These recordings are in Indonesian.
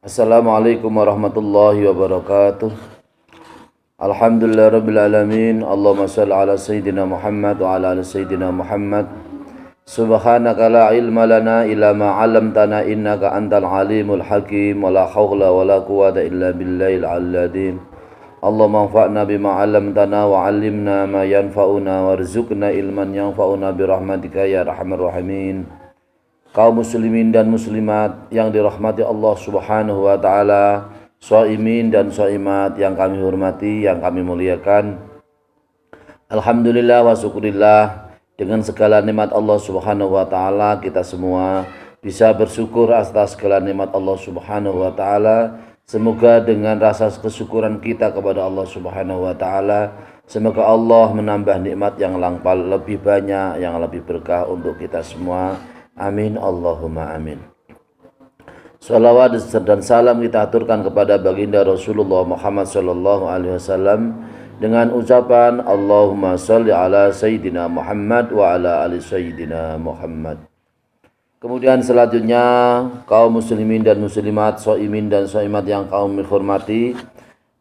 Assalamualaikum warahmatullahi wabarakatuh. Alhamdulillah rabbil alamin. Allahumma shalli ala sayyidina Muhammad wa ala ali sayyidina Muhammad. Subhanaka la ilma lana illa ma 'allamtana innaka antal alimul hakim. Wa la haula wa la quwwata illa billahil aliyyil. Allahumma anfa'na bima 'allamtana wa 'allimna ma yanfa'una warzuqna ilman yanfa'una birahmatika ya arhamar rahimin. Kaum muslimin dan muslimat yang dirahmati Allah Subhanahu wa taala, shaimin dan shaimat yang kami hormati, yang kami muliakan. Alhamdulillah wa syukurillah, dengan segala nikmat Allah Subhanahu wa taala kita semua bisa bersyukur atas segala nikmat Allah Subhanahu wa taala. Semoga dengan rasa kesyukuran kita kepada Allah Subhanahu wa taala, semoga Allah menambah nikmat yang lebih banyak, yang lebih berkah untuk kita semua. Amin Allahumma amin. Salawat dan salam kita aturkan kepada baginda Rasulullah Muhammad sallallahu alaihi wasallam dengan ucapan Allahumma shalli ala sayyidina Muhammad wa ala ali sayyidina Muhammad. Kemudian selanjutnya kaum muslimin dan muslimat, shaimin dan shaimat yang kami hormati,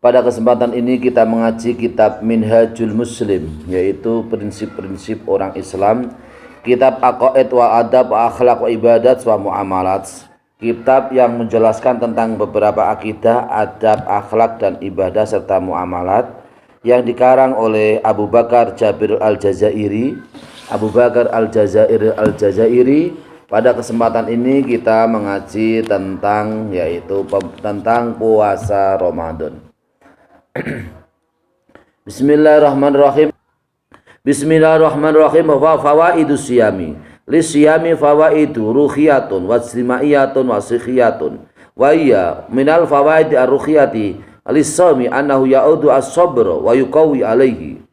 pada kesempatan ini kita mengaji kitab Minhajul Muslim, yaitu prinsip-prinsip orang Islam, kitab Aqaid wa Adab wa Akhlaq wa Ibadat wa Muamalat, kitab yang menjelaskan tentang beberapa akidah, adab, akhlak dan ibadah serta muamalat, yang dikarang oleh Abu Bakar Jabir Al-Jazairi. Pada kesempatan ini kita mengaji tentang tentang puasa Ramadan. Bismillahirrahmanirrahim. Bismillahirrahmanirrahim. Wa fawaidus siyami. Lisiyami fawaidu ruhiyatun wa istima'iyatun wa sikhiyatun. Wa iya minal fawaidi ar-ruhiyati lis-sawmi annahu ya'udu as-sabr wa yuqawi alaihi.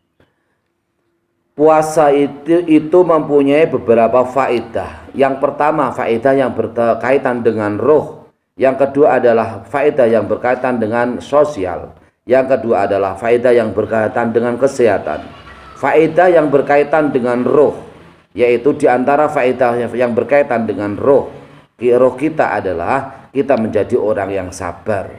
Puasa itu mempunyai beberapa faedah. Yang pertama, faedah yang berkaitan dengan roh. Yang kedua adalah faedah yang berkaitan dengan sosial. Yang kedua adalah faedah yang berkaitan dengan kesehatan. Faedah yang berkaitan dengan roh, yaitu diantara faedah yang berkaitan dengan roh kita adalah kita menjadi orang yang sabar.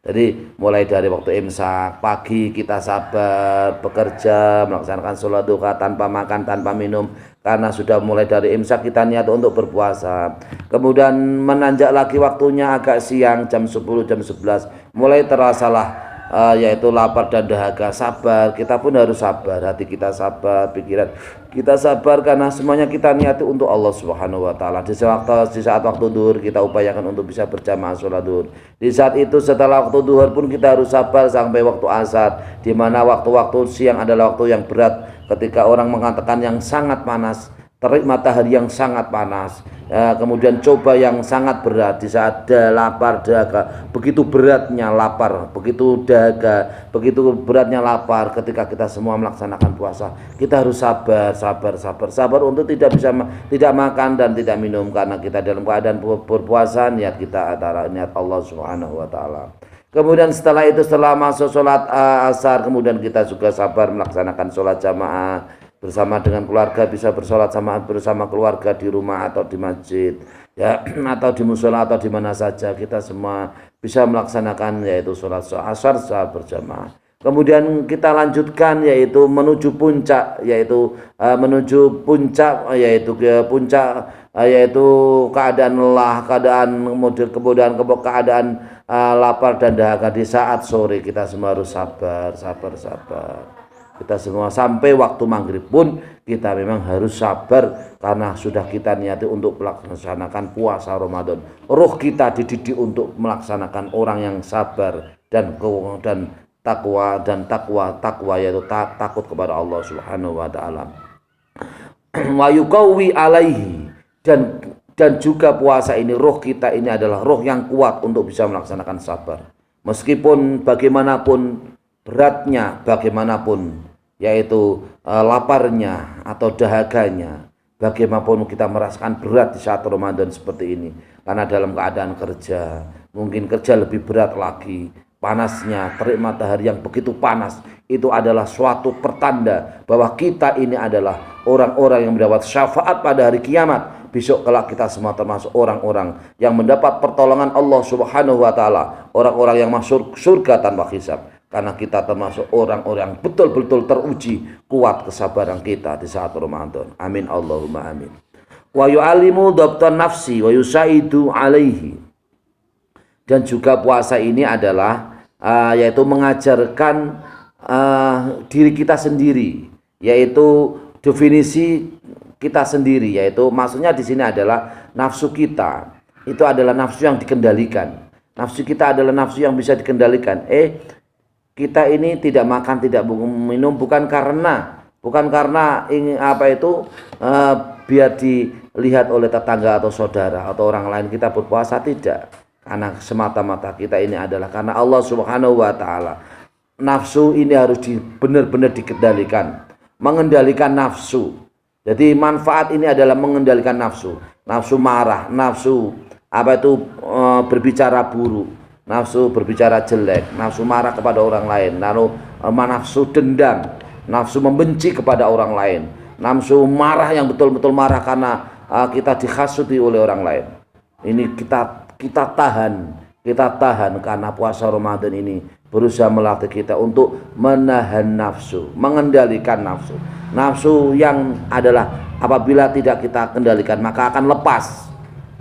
Jadi mulai dari waktu imsak pagi kita sabar bekerja, melaksanakan sholat duha tanpa makan, tanpa minum, karena sudah mulai dari imsak kita niat untuk berpuasa. Kemudian menanjak lagi waktunya agak siang, jam 10, jam 11 mulai terasalah yaitu lapar dan dahaga. Sabar, kita pun harus sabar, hati kita sabar, pikiran kita sabar, karena semuanya kita niati untuk Allah Subhanahu wa taala. Di saat waktu duhur kita upayakan untuk bisa berjamaah sholat duhur. Di saat itu setelah waktu duhur pun kita harus sabar sampai waktu asar, di mana waktu-waktu siang adalah waktu yang berat, ketika orang mengatakan yang sangat panas, terik matahari yang sangat panas, kemudian coba yang sangat berat. Di saat lapar dahaga, begitu beratnya lapar, begitu dahaga, begitu beratnya lapar, ketika kita semua melaksanakan puasa, kita harus sabar untuk tidak makan dan tidak minum, karena kita dalam keadaan berpuasa, niat kita antara niat Allah Subhanahu wa taala. Kemudian setelah itu, setelah masuk sholat asar, kemudian kita juga sabar melaksanakan sholat jamaah bersama dengan keluarga, bisa bersolat bersama keluarga di rumah atau di masjid, ya, atau di musola atau di mana saja, kita semua bisa melaksanakan yaitu sholat asar secara berjamaah. Kemudian kita lanjutkan yaitu menuju puncak, yaitu keadaan lelah, kemudian keadaan lapar dan dahaga. Di saat sore kita semua harus sabar. Kita semua sampai waktu maghrib pun kita memang harus sabar, karena sudah kita niati untuk melaksanakan puasa Ramadan. Roh kita dididik untuk melaksanakan orang yang sabar dan takwa yaitu takut kepada Allah Subhanahu wa taala. Wa yuqawi alaihi, dan juga puasa ini, roh kita ini adalah roh yang kuat untuk bisa melaksanakan sabar. Meskipun bagaimanapun beratnya, bagaimanapun yaitu laparnya atau dahaganya, bagaimanapun kita merasakan berat di saat Ramadan seperti ini, karena dalam keadaan kerja, mungkin kerja lebih berat lagi, panasnya, terik matahari yang begitu panas, itu adalah suatu pertanda bahwa kita ini adalah orang-orang yang mendapat syafaat pada hari kiamat, besok kelak kita semua termasuk orang-orang yang mendapat pertolongan Allah Subhanahu wa taala, orang-orang yang masuk surga tanpa hisab. Karena kita termasuk orang-orang betul-betul teruji kuat kesabaran kita di saat Ramadan. Amin Allahumma amin. Wa yu'allimu dhabtan nafsi wa yusaidu alaihi. Dan juga puasa ini adalah yaitu mengajarkan diri kita sendiri, yaitu definisi kita sendiri, yaitu maksudnya di sini adalah nafsu kita. Itu adalah nafsu yang dikendalikan. Nafsu kita adalah nafsu yang bisa dikendalikan. Kita ini tidak makan, tidak minum bukan karena ingin biar dilihat oleh tetangga atau saudara atau orang lain kita berpuasa, tidak. Karena semata-mata kita ini adalah karena Allah Subhanahu wa taala. Nafsu ini harus benar-benar dikendalikan. Mengendalikan nafsu. Jadi manfaat ini adalah mengendalikan nafsu. Nafsu marah, nafsu berbicara buruk, nafsu berbicara jelek, nafsu marah kepada orang lain, lalu nafsu dendam, nafsu membenci kepada orang lain, nafsu marah yang betul-betul marah karena kita dihasuti oleh orang lain. Ini kita tahan karena puasa Ramadan ini berusaha melatih kita untuk menahan nafsu, mengendalikan nafsu. Nafsu yang adalah apabila tidak kita kendalikan maka akan lepas.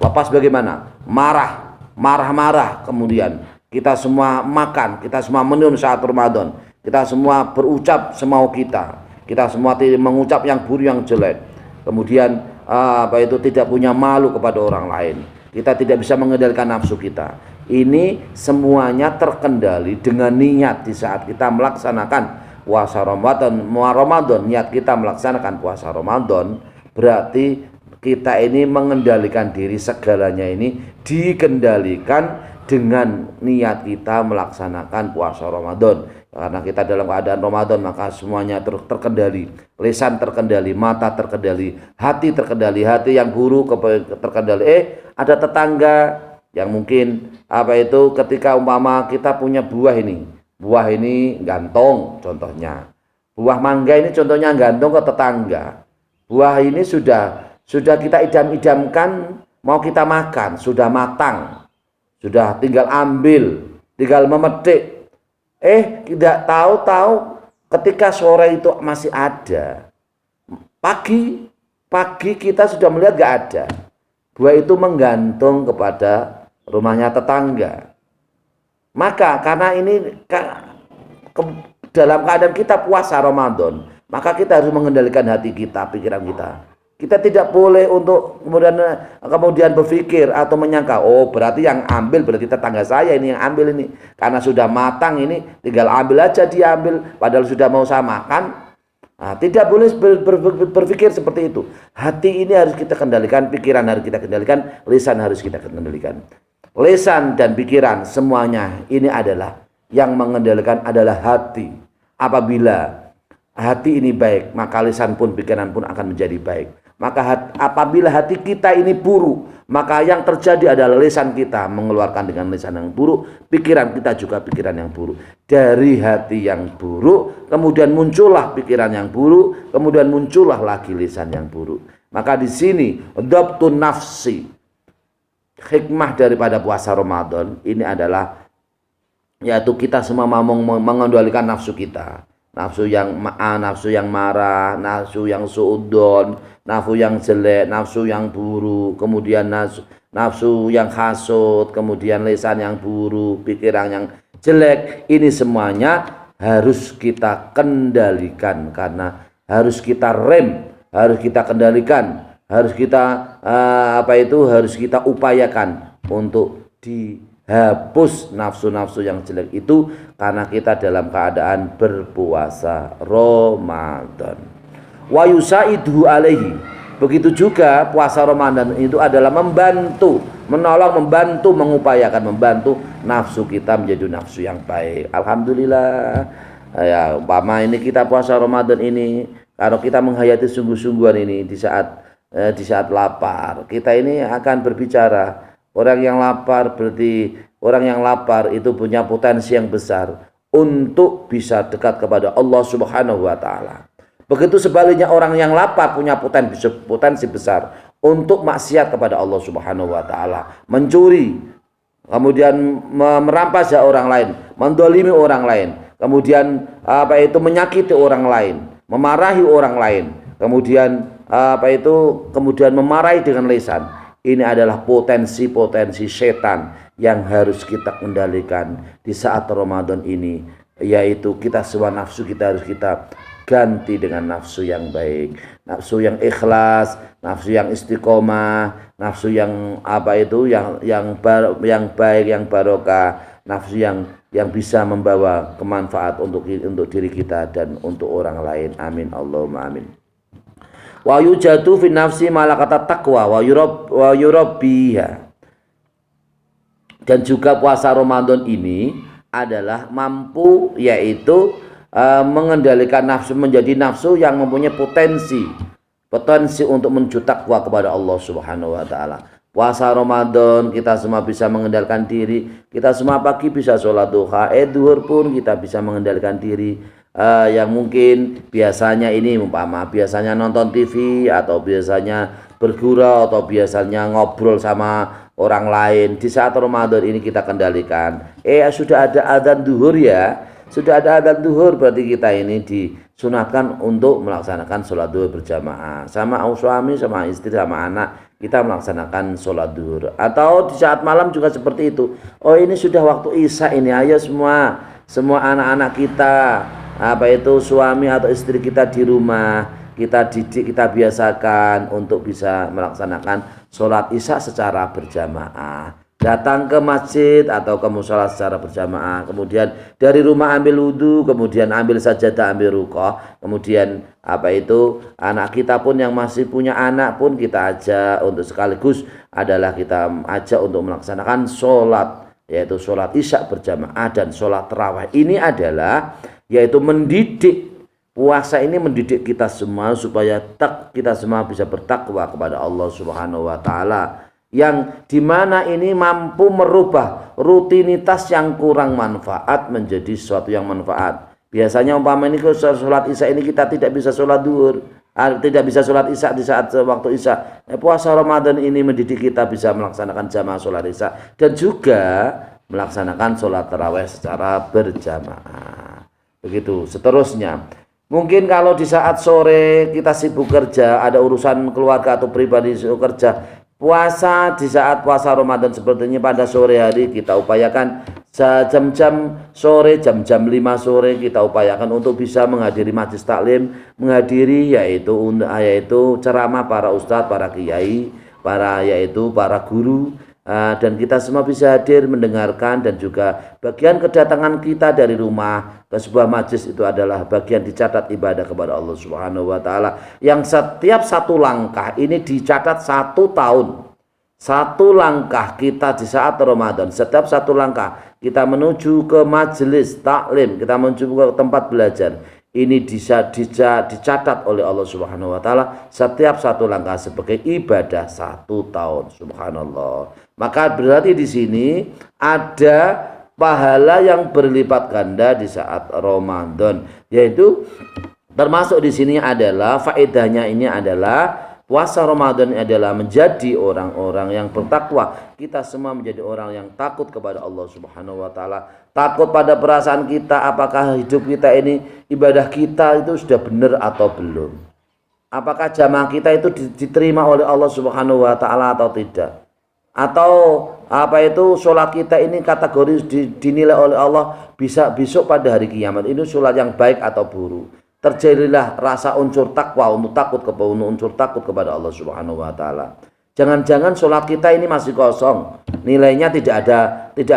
Lepas bagaimana? Marah, kemudian kita semua makan, kita semua minum saat Ramadan, kita semua berucap semau kita semua mengucap yang buruk, yang jelek, kemudian tidak punya malu kepada orang lain, kita tidak bisa mengendalikan nafsu kita. Ini semuanya terkendali dengan niat di saat kita melaksanakan puasa Ramadan. Niat kita melaksanakan puasa Ramadan berarti kita ini mengendalikan diri, segalanya ini dikendalikan dengan niat kita melaksanakan puasa Ramadan. Karena kita dalam keadaan Ramadan maka semuanya terkendali, lisan terkendali, mata terkendali, hati terkendali, hati yang buruk terkendali. Ada tetangga yang mungkin ketika umpama kita punya buah ini gantung contohnya, buah mangga ini contohnya gantung ke tetangga. Buah ini sudah kita idam-idamkan mau kita makan, sudah matang, sudah tinggal ambil, tinggal memetik. Tidak tahu ketika sore itu masih ada, pagi kita sudah melihat gak ada, buah itu menggantung kepada rumahnya tetangga. Maka karena ini dalam keadaan kita puasa Ramadan, maka kita harus mengendalikan hati kita, pikiran kita. Kita tidak boleh untuk kemudian berpikir atau menyangka, berarti yang ambil berarti tetangga saya ini yang ambil ini. Karena sudah matang ini tinggal ambil aja, dia ambil padahal sudah mau saya makan. Tidak boleh berpikir seperti itu. Hati ini harus kita kendalikan, pikiran harus kita kendalikan, lisan harus kita kendalikan. Lisan dan pikiran semuanya ini adalah yang mengendalikan adalah hati. Apabila hati ini baik, maka lisan pun, pikiran pun akan menjadi baik. Maka apabila hati kita ini buruk, maka yang terjadi adalah lisan kita mengeluarkan dengan lisan yang buruk, pikiran kita juga pikiran yang buruk. Dari hati yang buruk, kemudian muncullah pikiran yang buruk, kemudian muncullah lagi lisan yang buruk. Maka di sini dhabtun nafsi, hikmah daripada puasa Ramadan ini adalah yaitu kita semua mau mengendalikan nafsu kita. Nafsu yang marah, nafsu yang suudon, nafsu yang jelek, nafsu yang buruk, kemudian nafsu yang hasud, kemudian lisan yang buruk, pikiran yang jelek. Ini semuanya harus kita kendalikan, karena harus kita rem, harus kita kendalikan, harus kita harus kita upayakan untuk dihapus nafsu-nafsu yang jelek itu, karena kita dalam keadaan berpuasa Ramadan. Wa yusaidu alaihi. Begitu juga puasa Ramadan itu adalah membantu, menolong, membantu, mengupayakan, membantu nafsu kita menjadi nafsu yang baik. Alhamdulillah. Ya, umpama ini kita puasa Ramadan ini, kalau kita menghayati sungguh-sungguhan ini di saat lapar, kita ini akan berbicara. Orang yang lapar berarti orang yang lapar itu punya potensi yang besar untuk bisa dekat kepada Allah Subhanahu wa taala. Begitu sebaliknya orang yang lapar punya potensi besar untuk maksiat kepada Allah Subhanahu wa taala, mencuri, kemudian merampas hak orang lain, mendolimi orang lain, kemudian menyakiti orang lain, memarahi orang lain, kemudian kemudian memarahi dengan lisan. Ini adalah potensi-potensi setan yang harus kita kendalikan di saat Ramadan ini, yaitu kita semua nafsu kita harus kita ganti dengan nafsu yang baik, nafsu yang ikhlas, nafsu yang istiqomah, nafsu yang yang baik, yang barokah, nafsu yang bisa membawa kemanfaat untuk diri kita dan untuk orang lain. Amin Allahumma amin. Wa yujadu fi nafsi malakata taqwa wa yurabbiha. Dan juga puasa Ramadan ini adalah mampu yaitu mengendalikan nafsu menjadi nafsu yang mempunyai potensi untuk menuju takwa kepada Allah Subhanahu wa taala. Puasa Ramadan kita semua bisa mengendalikan diri, kita semua pagi bisa sholat duha, duhur pun kita bisa mengendalikan diri. Yang mungkin biasanya biasanya nonton TV atau biasanya bergurau atau biasanya ngobrol sama orang lain, di saat Ramadan ini kita kendalikan. Sudah ada adzan duhur ya. Sudah ada adzan duhur, berarti kita ini disunatkan untuk melaksanakan sholat duhur berjamaah. Sama suami, sama istri, sama anak, kita melaksanakan sholat duhur. Atau di saat malam juga seperti itu. Ini sudah waktu isya ini, ayo semua anak-anak kita, suami atau istri kita di rumah, kita didik, kita biasakan untuk bisa melaksanakan sholat isya secara berjamaah. Datang ke masjid atau ke mushola secara berjamaah, kemudian dari rumah ambil wudhu, kemudian ambil sajadah, ambil rukoh, kemudian anak kita pun yang masih punya anak pun kita ajak untuk sekaligus adalah kita ajak untuk melaksanakan sholat, yaitu sholat isya berjamaah dan sholat tarawih. Ini adalah yaitu mendidik, puasa ini mendidik kita semua supaya kita semua bisa bertakwa kepada Allah Subhanahu wa taala, yang dimana ini mampu merubah rutinitas yang kurang manfaat menjadi sesuatu yang manfaat. Biasanya ini sholat isya ini kita tidak bisa sholat duhur, tidak bisa sholat isya di saat waktu isya. Puasa Ramadan ini mendidik kita bisa melaksanakan jamaah sholat isya dan juga melaksanakan sholat tarawih secara berjamaah. Begitu seterusnya. Mungkin kalau di saat sore kita sibuk kerja, ada urusan keluarga atau pribadi kerja, puasa di saat puasa Ramadan seperti ini pada sore hari kita upayakan jam-jam sore, jam-jam 5 sore kita upayakan untuk bisa menghadiri majlis taklim, menghadiri yaitu ceramah para ustadz, para kiai, para guru, dan kita semua bisa hadir mendengarkan. Dan juga bagian kedatangan kita dari rumah ke sebuah majlis itu adalah bagian dicatat ibadah kepada Allah Subhanahu wa taala, yang setiap satu langkah ini dicatat 1 tahun. 1 langkah kita di saat Ramadan, setiap 1 langkah kita menuju ke majelis taklim, kita menuju ke tempat belajar, ini dicatat oleh Allah Subhanahu wa taala setiap 1 langkah sebagai ibadah 1 tahun. Subhanallah. Maka berarti di sini ada pahala yang berlipat ganda di saat Ramadan, yaitu termasuk di sini adalah faedahnya ini adalah puasa Ramadan adalah menjadi orang-orang yang bertakwa. Kita semua menjadi orang yang takut kepada Allah Subhanahu wa taala. Takut pada perasaan kita, apakah hidup kita ini, ibadah kita itu sudah benar atau belum. Apakah jamaah kita itu diterima oleh Allah Subhanahu wa taala atau tidak. Atau sholat kita ini kategori dinilai oleh Allah bisa besok pada hari kiamat ini sholat yang baik atau buruk. Terjadilah rasa unsur takwa, untuk unsur takut kepada Allah Subhanahu wa taala. Jangan-jangan sholat kita ini masih kosong, nilainya tidak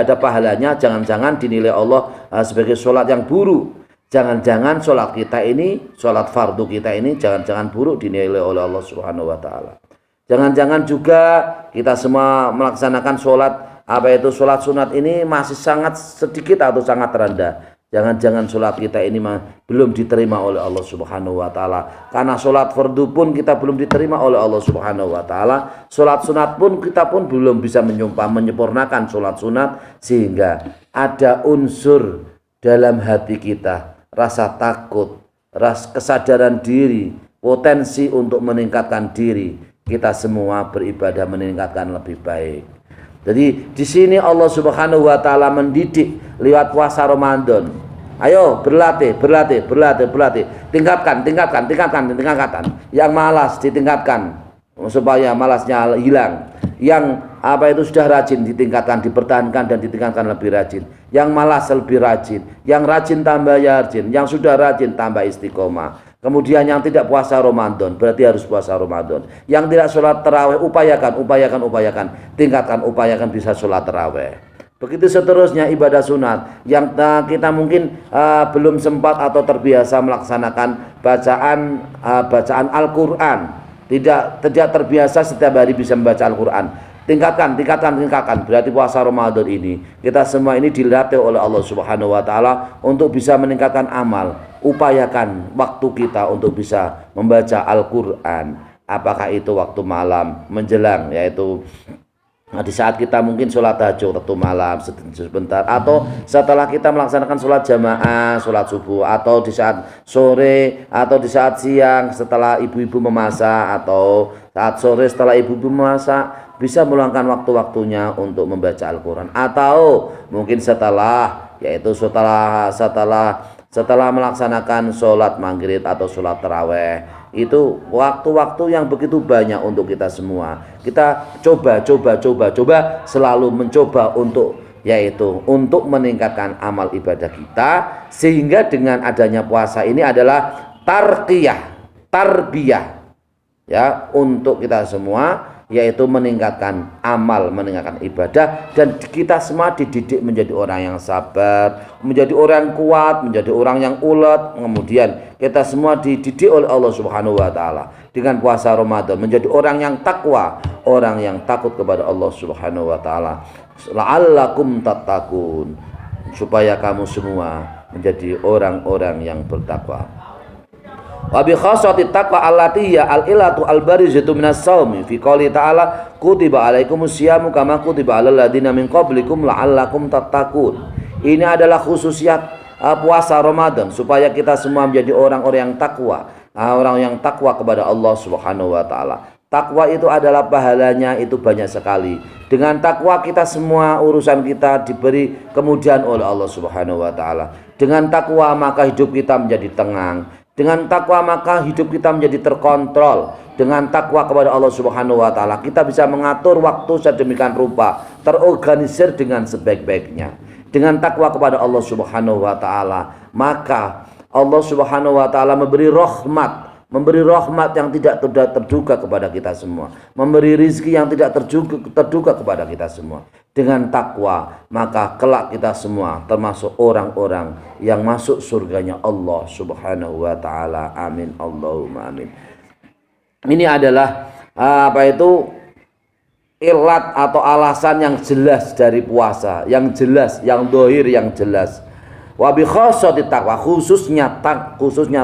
ada pahalanya, jangan-jangan dinilai Allah sebagai sholat yang buruk. Jangan-jangan sholat kita ini, sholat fardu kita ini jangan-jangan buruk dinilai oleh Allah Subhanahu wa taala. Jangan-jangan juga kita semua melaksanakan sholat sunat ini masih sangat sedikit atau sangat rendah. Jangan-jangan sholat kita ini belum diterima oleh Allah Subhanahu wa taala. Karena sholat fardu pun kita belum diterima oleh Allah Subhanahu wa taala. Sholat sunat pun kita pun belum bisa menyempurnakan sholat sunat, sehingga ada unsur dalam hati kita, rasa takut, kesadaran diri, potensi untuk meningkatkan diri. kita semua beribadah meningkatkan lebih baik. Jadi di sini Allah Subhanahu wa taala mendidik lewat puasa Ramadan. Ayo berlatih. Tingkatkan. Yang malas ditingkatkan supaya malasnya hilang. Yang sudah rajin ditingkatkan, dipertahankan dan ditingkatkan lebih rajin. Yang malas lebih rajin. Yang rajin tambah rajin. Yang sudah rajin tambah istiqomah. Kemudian yang tidak puasa Ramadan, berarti harus puasa Ramadan. Yang tidak sholat taraweh, upayakan. Tingkatkan, upayakan bisa sholat taraweh. Begitu seterusnya ibadah sunat yang kita mungkin belum sempat atau terbiasa melaksanakan bacaan Al-Quran. Tidak terbiasa setiap hari bisa membaca Al-Quran. Tingkatkan. Berarti puasa Ramadan ini kita semua ini dilatih oleh Allah Subhanahu wa taala untuk bisa meningkatkan amal. Upayakan waktu kita untuk bisa membaca Al-Quran. Apakah itu waktu malam menjelang, yaitu di saat kita mungkin sholat tahajud waktu malam sebentar, atau setelah kita melaksanakan sholat jamaah, sholat subuh, atau di saat sore, atau di saat siang setelah ibu-ibu memasak, atau saat sore setelah ibu-ibu memasak, bisa meluangkan waktu-waktunya untuk membaca Al-Quran. Atau mungkin setelah melaksanakan sholat maghrib atau sholat taraweh. Itu waktu-waktu yang begitu banyak untuk kita semua. Kita coba selalu mencoba untuk meningkatkan amal ibadah kita, sehingga dengan adanya puasa ini adalah tarbiyah ya untuk kita semua, yaitu meningkatkan amal, meningkatkan ibadah, dan kita semua dididik menjadi orang yang sabar, menjadi orang yang kuat, menjadi orang yang ulet. Kemudian kita semua dididik oleh Allah Subhanahu wa taala dengan puasa Ramadan menjadi orang yang takwa, orang yang takut kepada Allah Subhanahu wa taala. La'allakum tattaqun, supaya kamu semua menjadi orang-orang yang bertakwa. Wa bi khassati taqwa allati ya al-ilatu al-barizatu minas shaumi fi qouli ta'ala kutiba alaikumus syamu kama kutiba alal ladzina min qablikum la'allakum tattaqun. Ini adalah khususiat puasa Ramadan supaya kita semua menjadi orang-orang yang takwa, orang yang takwa kepada Allah Subhanahu wa taala. Takwa itu adalah pahalanya itu banyak sekali. Dengan takwa kita semua urusan kita diberi kemudahan oleh Allah Subhanahu wa taala. Dengan takwa maka hidup kita menjadi tenang. Dengan takwa maka hidup kita menjadi terkontrol. Dengan takwa kepada Allah Subhanahu wa taala kita bisa mengatur waktu sedemikian rupa, terorganisir dengan sebaik-baiknya. Dengan takwa kepada Allah Subhanahu wa taala, maka Allah Subhanahu wa taala memberi rahmat yang tidak terduga kepada kita semua, memberi rizki yang tidak terduga kepada kita semua. Dengan takwa maka kelak kita semua termasuk orang-orang yang masuk surganya Allah Subhanahu wa taala. Amin Allahumma amin. Ini adalah ilat atau alasan yang jelas dari puasa, yang jelas, yang dohir, yang jelas. Wa bi khassati taqwa, khususnya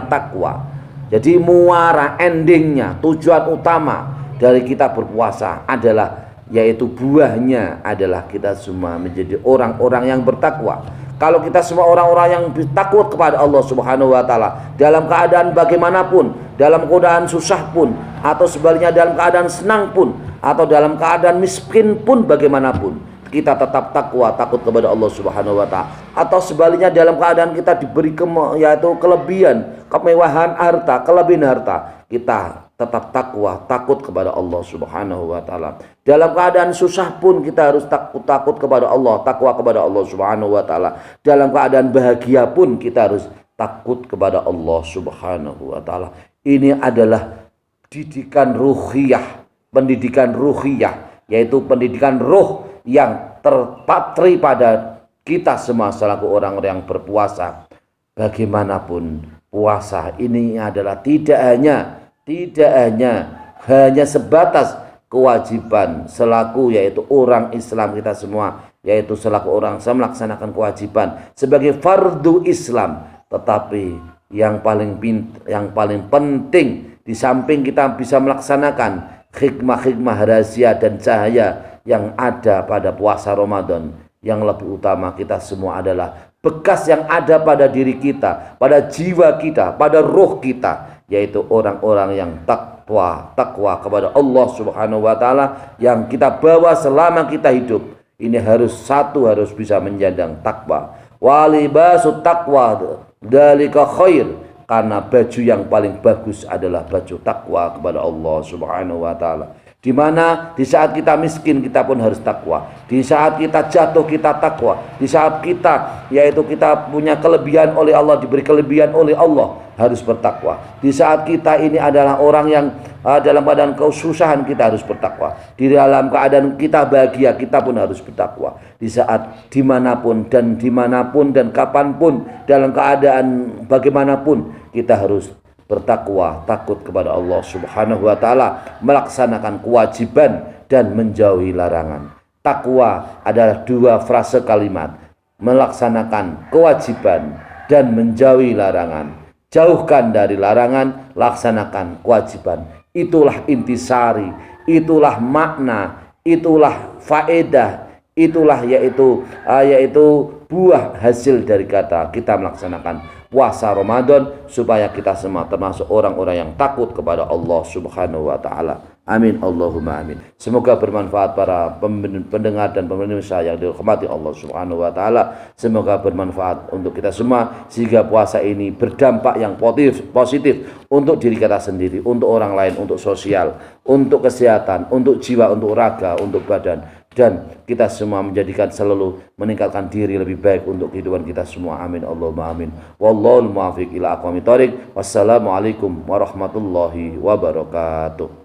takwa. Jadi muara, endingnya, tujuan utama dari kita berpuasa adalah, yaitu buahnya adalah kita semua menjadi orang-orang yang bertakwa. Kalau kita semua orang-orang yang takut kepada Allah Subhanahu wa taala dalam keadaan bagaimanapun, dalam keadaan susah pun, atau sebaliknya dalam keadaan senang pun, atau dalam keadaan miskin pun bagaimanapun, kita tetap takwa, takut kepada Allah Subhanahu wa taala. Atau sebaliknya dalam keadaan kita diberi yaitu kelebihan, kemewahan harta, kelebihan harta, kita tetap takwa, takut kepada Allah Subhanahu wa taala. Dalam keadaan susah pun kita harus takut kepada Allah, takwa kepada Allah Subhanahu wa taala. Dalam keadaan bahagia pun kita harus takut kepada Allah Subhanahu wa taala. Ini adalah didikan ruhiyah, pendidikan ruhiyah, yaitu pendidikan roh yang terpatri pada kita semua selaku orang-orang yang berpuasa. Bagaimanapun puasa ini adalah tidak hanya sebatas kewajiban selaku yaitu orang Islam kita semua, yaitu selaku orang Islam melaksanakan kewajiban sebagai fardu Islam, tetapi yang paling penting di samping kita bisa melaksanakan hikmah-hikmah rahasia dan cahaya yang ada pada puasa Ramadan, yang lebih utama kita semua adalah bekas yang ada pada diri kita, pada jiwa kita, pada roh kita, yaitu orang-orang yang takwa kepada Allah Subhanahu wa taala yang kita bawa selama kita hidup. Ini harus bisa menjandang takwa. Walibasut taqwa dzalika khair, karena baju yang paling bagus adalah baju takwa kepada Allah Subhanahu wa taala. Di mana di saat kita miskin kita pun harus takwa. Di saat kita jatuh kita takwa. Di saat kita punya kelebihan oleh Allah, diberi kelebihan oleh Allah, harus bertakwa. Di saat kita ini adalah orang yang dalam keadaan kesusahan, kita harus bertakwa. Di dalam keadaan kita bahagia, kita pun harus bertakwa. Di saat dimanapun dan kapanpun, dalam keadaan bagaimanapun, kita harus bertakwa, takut kepada Allah Subhanahu wa taala, melaksanakan kewajiban dan menjauhi larangan. Takwa adalah dua frase kalimat: melaksanakan kewajiban dan menjauhi larangan. Jauhkan dari larangan, laksanakan kewajiban. Itulah intisari, itulah makna, itulah faedah, itulah yaitu buah hasil dari kata kita melaksanakan puasa Ramadan, supaya kita semua termasuk orang-orang yang takut kepada Allah Subhanahu wa taala. Amin Allahumma amin. Semoga bermanfaat para pendengar dan pemirsa yang dirahmati Allah Subhanahu wa taala. Semoga bermanfaat untuk kita semua, sehingga puasa ini berdampak yang positif untuk diri kita sendiri, untuk orang lain, untuk sosial, untuk kesehatan, untuk jiwa, untuk raga, untuk badan, dan kita semua menjadikan selalu meningkatkan diri lebih baik untuk kehidupan kita semua. Amin Allahumma amin. Wallahul muwaffiq ila aqwamit thoriq. Wassalamualaikum warahmatullahi wabarakatuh.